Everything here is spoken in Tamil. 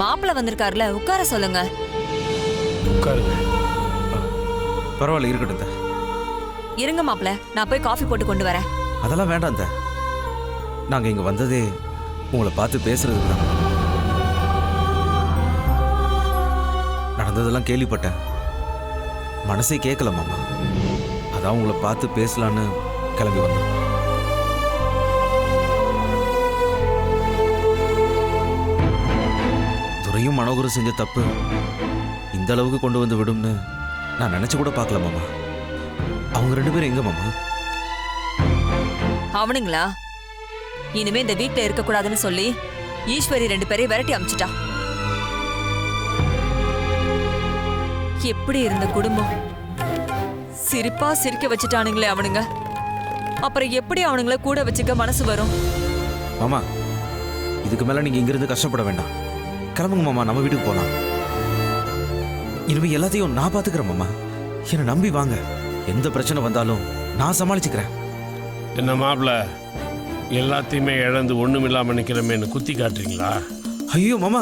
மாப்பிள்ள வந்திருக்காருல, உட்கார சொல்லுங்க. உட்காருங்க. பரவாயில்ல, இருக்கட்டும் தா. இருங்க மாப்பிள்ள, நான் போய் காஃபி போட்டு கொண்டு வரேன். அதெல்லாம் வேண்டாம் தா. நாங்கள் இங்கே வந்ததே உங்களை பார்த்து பேசுறதுக்கு தான். நடந்ததெல்லாம் கேள்விப்பட்டேன், மனசே கேட்கல மாமா. அதான் உங்களை பார்த்து பேசலான்னு கிளம்பி வந்தோம். துரையும் மனோகரும் செஞ்ச தப்பு இந்த அளவுக்கு கொண்டு வந்து விடும்னு நான் நினைச்சு கூட பார்க்கல மாமா. அவங்க 2 பேரும் எங்க மாமா? அவனுங்களா? இனிமே இந்த வீட்டுல இருக்க கூடாதுன்னு சொல்லி ஈஸ்வரி 2 பேரையும் விரட்டி அமிச்சிட்டா. எப்படி இருந்த குடும்பம் சிரிப்பா சிரிக்க வச்சுட்டானுங்களே அவனுங்க. அப்புறம் எப்படி அவனுங்கள கூட வச்சுக்க மனசு வரும்? மாமா, இதுக்கு மேல நீங்க இங்கிருந்து கஷ்டப்பட வேண்டாம். கிளம்புங்க மாமா, நம்ம வீட்டுக்கு போலாம். இனிமே எல்லாத்தையும் நான் பாத்துக்கிறேன் மாமா. என்னை நம்பி வாங்க. எந்த பிரச்சனை வந்தாலும் நான் சமாளிச்சுக்கிறேன். என்ன மாப்பிள்ள, எல்லாத்தையுமே இழந்து ஒண்ணுமில்லாம நிக்கிறமேன்னு குத்தி காட்டுறீங்களா? ஐயோ மாமா,